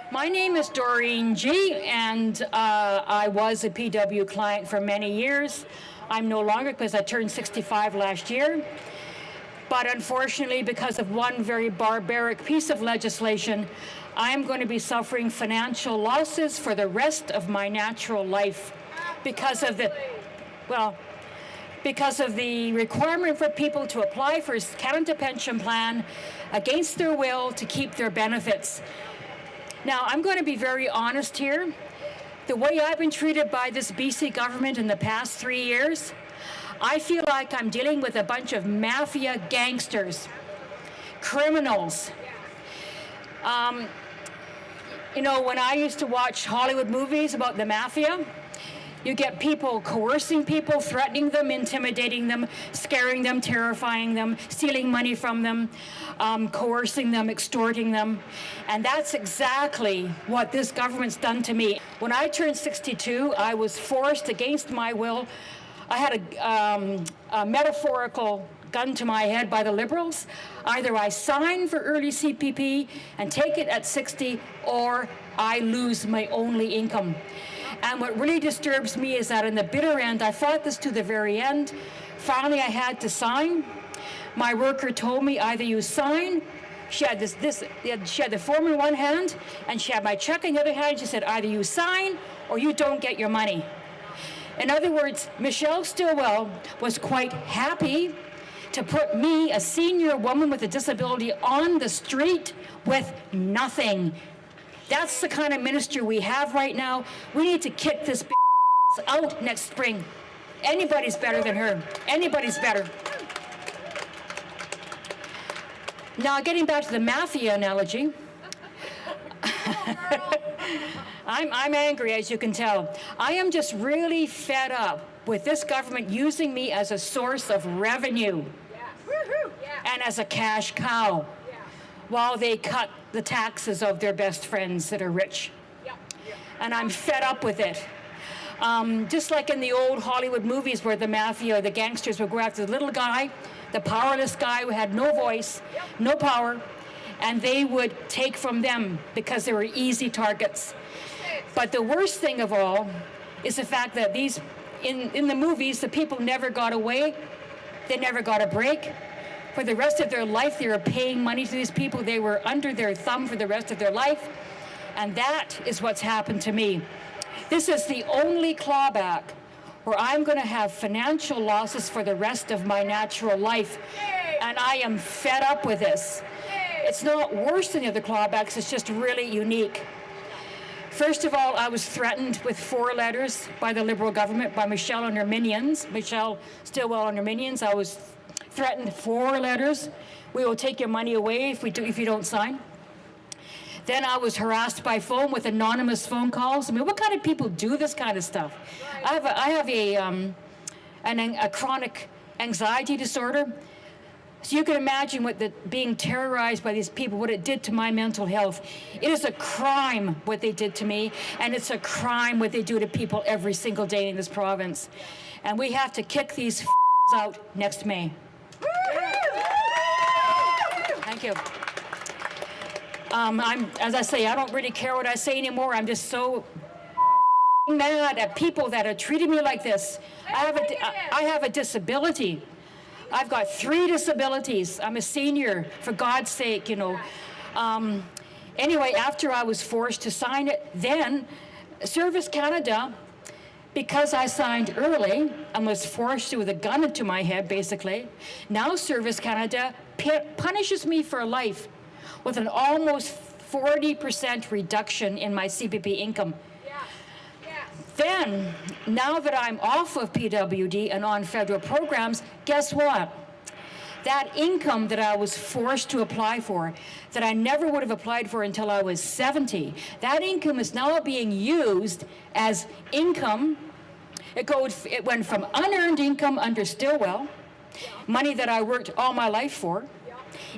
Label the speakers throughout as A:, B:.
A: My name is Doreen Gee, and I was a PW client for many years. I'm no longer because I turned 65 last year. But unfortunately, because of one very barbaric piece of legislation, I'm going to be suffering financial losses for the rest of my natural life because of the requirement for people to apply for a Canada Pension Plan against their will to keep their benefits. Now, I'm going to be very honest here. The way I've been treated by this BC government in the past 3 years, I feel like I'm dealing with a bunch of mafia gangsters, criminals. When I used to watch Hollywood movies about the mafia, you get people coercing people, threatening them, intimidating them, scaring them, terrifying them, stealing money from them, coercing them, extorting them. And that's exactly what this government's done to me. When I turned 62, I was forced against my will. I had a metaphorical gun to my head by the Liberals. Either I sign for early CPP and take it at 60, or I lose my only income. And what really disturbs me is that in the bitter end, I fought this to the very end. Finally, I had to sign. My worker told me either you sign. She had she had the form in one hand, and she had my check in the other hand. She said either you sign or you don't get your money. In other words, Michelle Stilwell was quite happy to put me, a senior woman with a disability, on the street with nothing. That's the kind of minister we have right now. We need to kick this out next spring. Anybody's better than her. Anybody's better. Now, getting back to the mafia analogy, I'm angry, as you can tell. I am just really fed up with this government using me as a source of revenue and as a cash cow while they cut the taxes of their best friends that are rich. And I'm fed up with it. Just like in the old Hollywood movies where the mafia, the gangsters would go after the little guy, the powerless guy who had no voice, no power, and they would take from them because they were easy targets. But the worst thing of all is the fact that in the movies, the people never got away. They never got a break. For the rest of their life, they were paying money to these people. They were under their thumb for the rest of their life. And that is what's happened to me. This is the only clawback where I'm going to have financial losses for the rest of my natural life. And I am fed up with this. It's not worse than the other clawbacks. It's just really unique. First of all, I was threatened with 4 letters by the Liberal government, by Michelle and her minions, Michelle Stilwell and her minions. I was threatened 4 letters. We will take your money away if you don't sign. Then I was harassed by phone with anonymous phone calls. I mean, what kind of people do this kind of stuff? I have a chronic anxiety disorder. So you can imagine being terrorized by these people, what it did to my mental health. It is a crime what they did to me, and it's a crime what they do to people every single day in this province. And we have to kick these out next May. Thank you. As I say, I don't really care what I say anymore. I'm just so mad at people that are treating me like this. I have a disability. I've got 3 disabilities. I'm a senior, for God's sake, Anyway, after I was forced to sign it, then Service Canada, because I signed early and was forced to with a gun to my head, basically, now Service Canada punishes me for life with an almost 40% reduction in my CPP income. Then, now that I'm off of PWD and on federal programs, guess what? That income that I was forced to apply for, that I never would have applied for until I was 70, that income is now being used as income. It went from unearned income under Stilwell, money that I worked all my life for.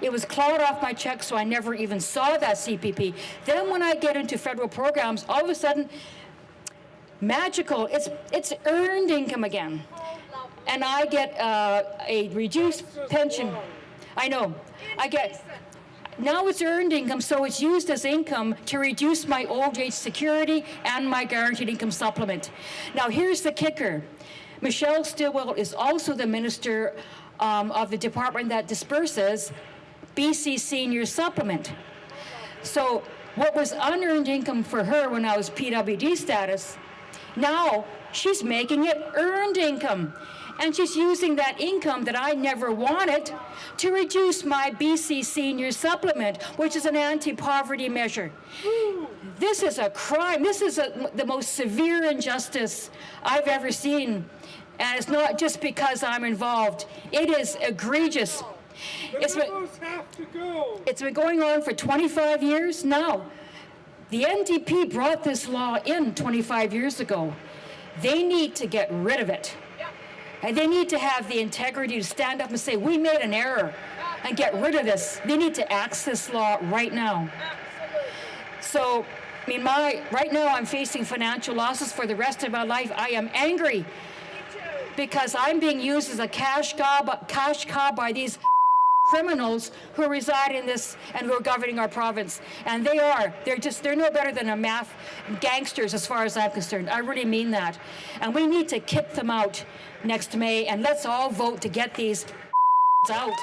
A: It was clawed off my check, so I never even saw that CPP. Then when I get into federal programs, all of a sudden, magical, it's earned income again. And I get a reduced pension. I know. Now it's earned income, so it's used as income to reduce my old age security and my guaranteed income supplement. Now here's the kicker. Michelle Stilwell is also the minister of the department that disperses BC Senior Supplement. So what was unearned income for her when I was PWD status, now she's making it earned income. And she's using that income that I never wanted to reduce my BC Senior Supplement, which is an anti-poverty measure. This is a crime. This is the most severe injustice I've ever seen. And it's not just because I'm involved. It is egregious. It's been going on for 25 years now. The NDP brought this law in 25 years ago. They need to get rid of it. And they need to have the integrity to stand up and say, we made an error, and get rid of this. They need to axe this law right now. So, I mean, right now I'm facing financial losses for the rest of my life. I am angry because I'm being used as a cash cow by these criminals who reside in this and who are governing our province. And they're no better than a math gangsters as far as I'm concerned. I really mean that. And we need to kick them out next May, and let's all vote to get these out.